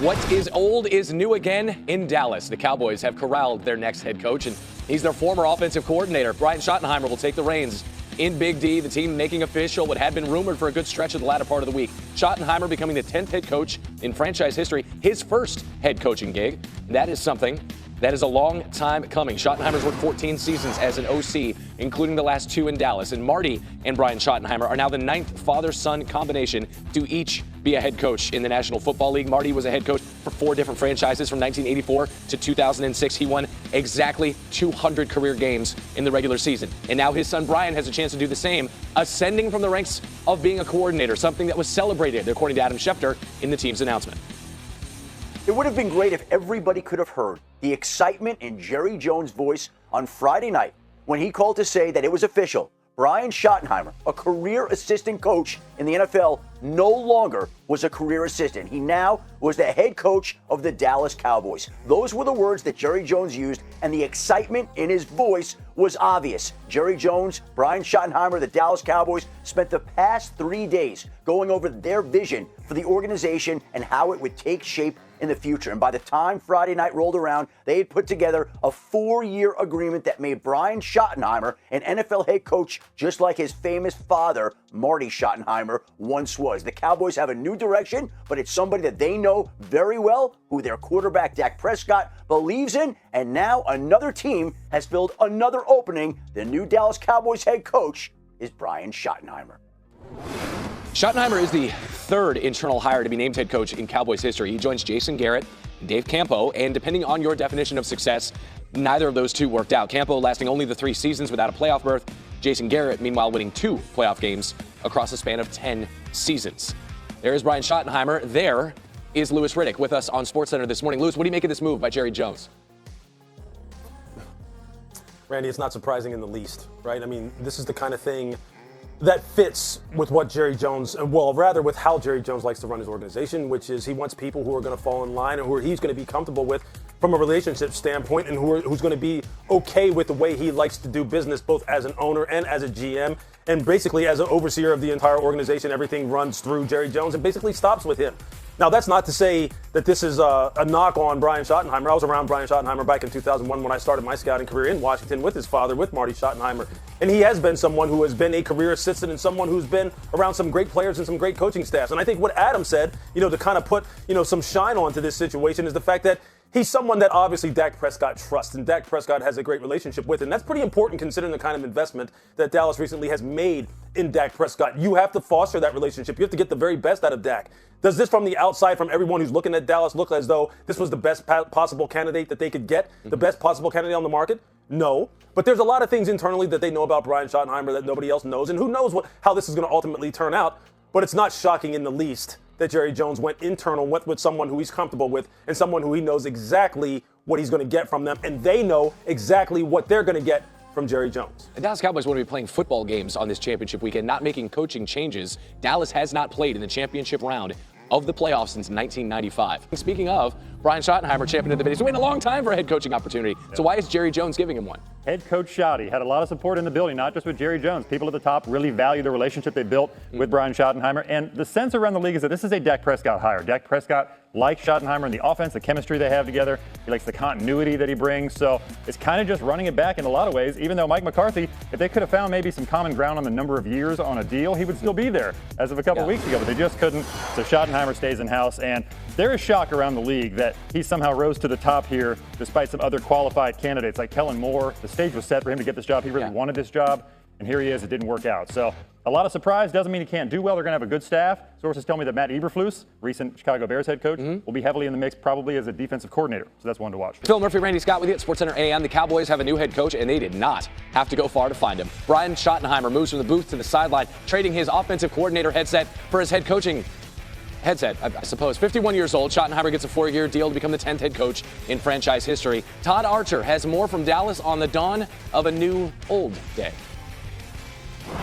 What is old is new again in Dallas. The Cowboys have corralled their next head coach, and he's their former offensive coordinator. Brian Schottenheimer will take the reins in Big D, the team making official what had been rumored for a good stretch of the latter part of the week. Schottenheimer becoming the 10th head coach in franchise history, his first head coaching gig. That is something that is a long time coming. Schottenheimer's worked 14 seasons as an OC, including the last 2 in Dallas. And Marty and Brian Schottenheimer are now the 9th father-son combination to each be a head coach in the National Football League. Marty was a head coach for 4 different franchises from 1984 to 2006. He won exactly 200 career games in the regular season. And now his son Brian has a chance to do the same, ascending from the ranks of being a coordinator, something that was celebrated, according to Adam Schefter, in the team's announcement. It would have been great if everybody could have heard the excitement in Jerry Jones' voice on Friday night when he called to say that it was official. Brian Schottenheimer, a career assistant coach in the NFL, no longer was a career assistant. He now was the head coach of the Dallas Cowboys. Those were the words that Jerry Jones used, and the excitement in his voice was obvious. Jerry Jones, Brian Schottenheimer, the Dallas Cowboys spent the past 3 days going over their vision for the organization and how it would take shape in the future. And by the time Friday night rolled around, they had put together a 4-year agreement that made Brian Schottenheimer an NFL head coach just like his famous father, Marty Schottenheimer, once was. The Cowboys have a new direction, but it's somebody that they know very well, who their quarterback, Dak Prescott, believes in, and now another team has filled another opening. The new Dallas Cowboys head coach is Brian Schottenheimer. Schottenheimer is the 3rd internal hire to be named head coach in Cowboys history. He joins Jason Garrett and Dave Campo, and depending on your definition of success, neither of those two worked out. Campo lasting only the 3 seasons without a playoff berth. Jason Garrett, meanwhile, winning 2 playoff games across a span of 10 seasons. There is Brian Schottenheimer. There is Louis Riddick with us on SportsCenter this morning. Louis, what do you make of this move by Jerry Jones? Randy, it's not surprising in the least, right? I mean, this is the kind of thing that fits with what Jerry Jones, well, rather with how Jerry Jones likes to run his organization, which is he wants people who are going to fall in line and who he's going to be comfortable with from a relationship standpoint, and who's going to be okay with the way he likes to do business, both as an owner and as a GM, and basically as an overseer of the entire organization. Everything runs through Jerry Jones and basically stops with him. Now, that's not to say that this is a knock on Brian Schottenheimer. I was around Brian Schottenheimer back in 2001 when I started my scouting career in Washington with his father, with Marty Schottenheimer. And he has been someone who has been a career assistant and someone who's been around some great players and some great coaching staffs. And I think what Adam said, to kind of put, some shine onto this situation is the fact that he's someone that obviously Dak Prescott trusts, and Dak Prescott has a great relationship with. And that's pretty important considering the kind of investment that Dallas recently has made in Dak Prescott. You have to foster that relationship. You have to get the very best out of Dak. Does this from the outside, from everyone who's looking at Dallas, look as though this was the best possible candidate that they could get, the best possible candidate on the market? No. But there's a lot of things internally that they know about Brian Schottenheimer that nobody else knows, and who knows how this is going to ultimately turn out. But it's not shocking in the least that Jerry Jones went internal, went with someone who he's comfortable with and someone who he knows exactly what he's going to get from them, and they know exactly what they're going to get from Jerry Jones. The Dallas Cowboys want to be playing football games on this championship weekend, not making coaching changes. Dallas has not played in the championship round of the playoffs since 1995. Speaking of, Brian Schottenheimer, champion of the bid. He's waiting a long time for a head coaching opportunity. So why is Jerry Jones giving him one? Head coach Schotty had a lot of support in the building, not just with Jerry Jones. People at the top really value the relationship they built with Brian Schottenheimer. And the sense around the league is that this is a Dak Prescott hire. Dak Prescott likes Schottenheimer and the offense, the chemistry they have together. He likes the continuity that he brings. So it's kind of just running it back in a lot of ways, even though Mike McCarthy, if they could have found maybe some common ground on the number of years on a deal, he would still be there as of a couple weeks ago. But they just couldn't. So Schottenheimer stays in-house. And there is shock around the league that he somehow rose to the top here despite some other qualified candidates like Kellen Moore. The stage was set for him to get this job. He really wanted this job, and here he is. It didn't work out. So a lot of surprise. Doesn't mean he can't do well. They're going to have a good staff. Sources tell me that Matt Eberflus, recent Chicago Bears head coach, will be heavily in the mix probably as a defensive coordinator. So that's one to watch. Phil Murphy, Randy Scott with you at SportsCenter AM. The Cowboys have a new head coach, and they did not have to go far to find him. Brian Schottenheimer moves from the booth to the sideline, trading his offensive coordinator headset for his head coaching headset, I suppose. 51 years old, Schottenheimer gets a 4-year deal to become the 10th head coach in franchise history. Todd Archer has more from Dallas on the dawn of a new old day.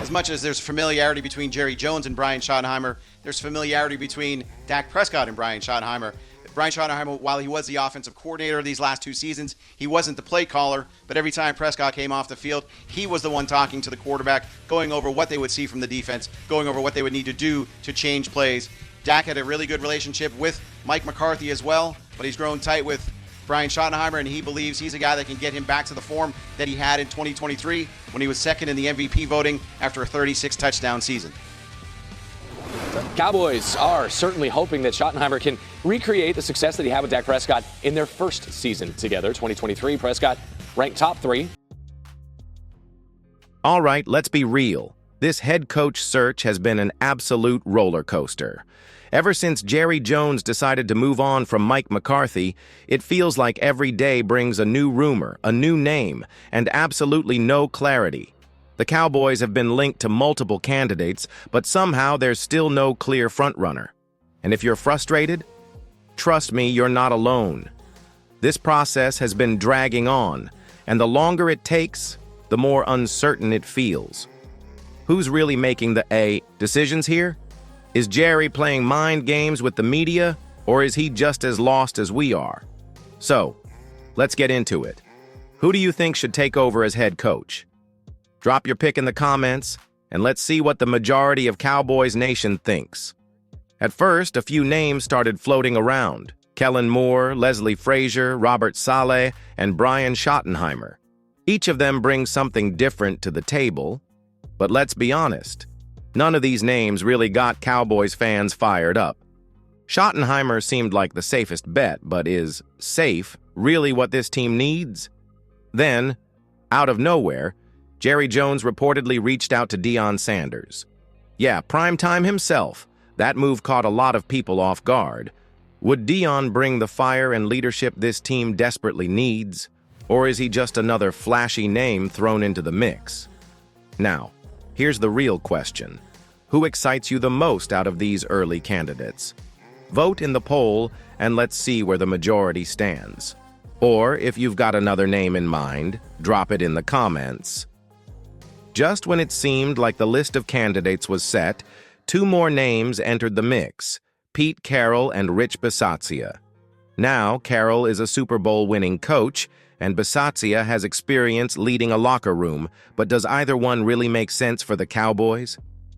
As much as there's familiarity between Jerry Jones and Brian Schottenheimer, there's familiarity between Dak Prescott and Brian Schottenheimer. Brian Schottenheimer, while he was the offensive coordinator these last 2 seasons, he wasn't the play caller, but every time Prescott came off the field, he was the one talking to the quarterback, going over what they would see from the defense, going over what they would need to do to change plays. Dak had a really good relationship with Mike McCarthy as well, but he's grown tight with Brian Schottenheimer, and he believes he's a guy that can get him back to the form that he had in 2023 when he was second in the MVP voting after a 36-touchdown season. Cowboys are certainly hoping that Schottenheimer can recreate the success that he had with Dak Prescott in their first season together. 2023, Prescott ranked top 3. All right, let's be real. This head coach search has been an absolute roller coaster. Ever since Jerry Jones decided to move on from Mike McCarthy, it feels like every day brings a new rumor, a new name, and absolutely no clarity. The Cowboys have been linked to multiple candidates, but somehow there's still no clear frontrunner. And if you're frustrated, trust me, you're not alone. This process has been dragging on, and the longer it takes, the more uncertain it feels. Who's really making the decisions here? Is Jerry playing mind games with the media, or is he just as lost as we are? So, let's get into it. Who do you think should take over as head coach? Drop your pick in the comments, and let's see what the majority of Cowboys Nation thinks. At first, a few names started floating around. Kellen Moore, Leslie Frazier, Robert Saleh, and Brian Schottenheimer. Each of them brings something different to the table, but let's be honest, none of these names really got Cowboys fans fired up. Schottenheimer seemed like the safest bet, but is safe really what this team needs? Then, out of nowhere, Jerry Jones reportedly reached out to Deion Sanders. Yeah, primetime himself. That move caught a lot of people off guard. Would Deion bring the fire and leadership this team desperately needs? Or is he just another flashy name thrown into the mix? Now, here's the real question. Who excites you the most out of these early candidates? Vote in the poll and let's see where the majority stands. Or if you've got another name in mind, drop it in the comments. Just when it seemed like the list of candidates was set, 2 more names entered the mix, Pete Carroll and Rich Bisaccia. Now, Carroll is a Super Bowl winning coach, and Bisaccia has experience leading a locker room, but does either one really make sense for the Cowboys?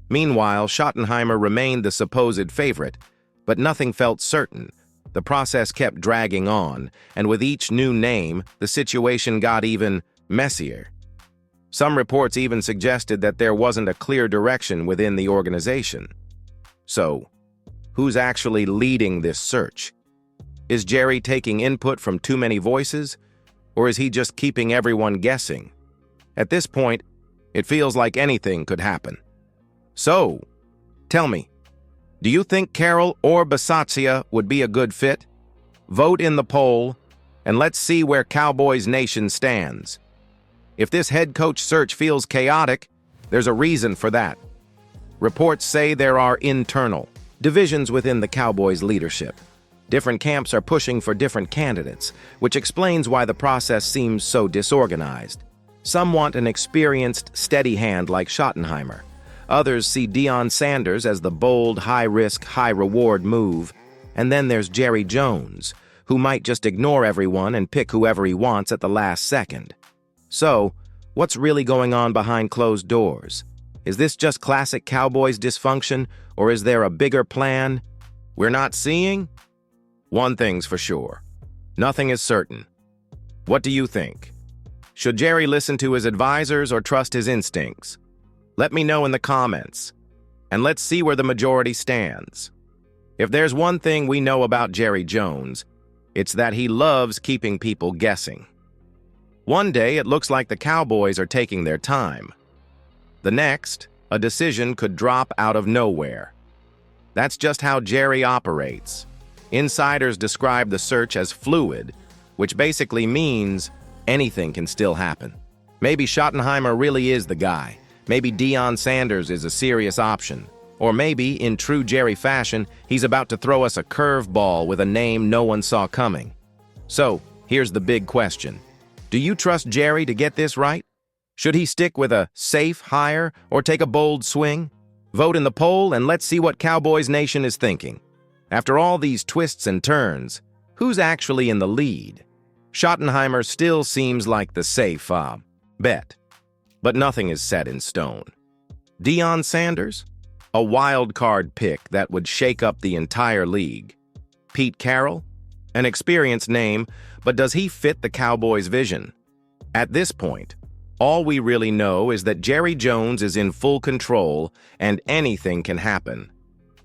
Meanwhile, Schottenheimer remained the supposed favorite, but nothing felt certain. The process kept dragging on, and with each new name, the situation got even messier. Some reports even suggested that there wasn't a clear direction within the organization. So, who's actually leading this search? Is Jerry taking input from too many voices, or is he just keeping everyone guessing? At this point, it feels like anything could happen. So, tell me, do you think Carroll or Bisaccia would be a good fit? Vote in the poll, and let's see where Cowboys Nation stands. If this head coach search feels chaotic, there's a reason for that. Reports say there are internal divisions within the Cowboys leadership. Different camps are pushing for different candidates, which explains why the process seems so disorganized. Some want an experienced, steady hand like Schottenheimer. Others see Deion Sanders as the bold, high-risk, high-reward move. And then there's Jerry Jones, who might just ignore everyone and pick whoever he wants at the last second. So, what's really going on behind closed doors? Is this just classic Cowboys dysfunction, or is there a bigger plan we're not seeing? One thing's for sure. Nothing is certain. What do you think? Should Jerry listen to his advisors or trust his instincts? Let me know in the comments. And let's see where the majority stands. If there's one thing we know about Jerry Jones, it's that he loves keeping people guessing. One day, it looks like the Cowboys are taking their time. The next, a decision could drop out of nowhere. That's just how Jerry operates. Insiders describe the search as fluid, which basically means anything can still happen. Maybe Schottenheimer really is the guy. Maybe Deion Sanders is a serious option. Or maybe, in true Jerry fashion, he's about to throw us a curveball with a name no one saw coming. So, here's the big question. Do you trust Jerry to get this right? Should he stick with a safe hire or take a bold swing? Vote in the poll and let's see what Cowboys Nation is thinking. After all these twists and turns, who's actually in the lead? Schottenheimer still seems like the safe bet, but nothing is set in stone. Deion Sanders? A wild card pick that would shake up the entire league. Pete Carroll? An experienced name, but does he fit the Cowboys' vision? At this point, all we really know is that Jerry Jones is in full control and anything can happen.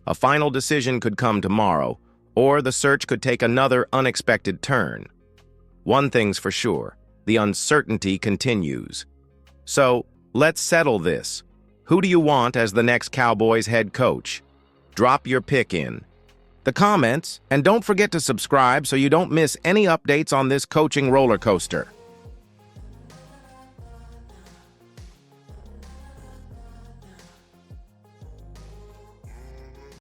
A final decision could come tomorrow, or the search could take another unexpected turn. One thing's for sure, the uncertainty continues. So, let's settle this. Who do you want as the next Cowboys head coach? Drop your pick in the comments, and don't forget to subscribe so you don't miss any updates on this coaching roller coaster.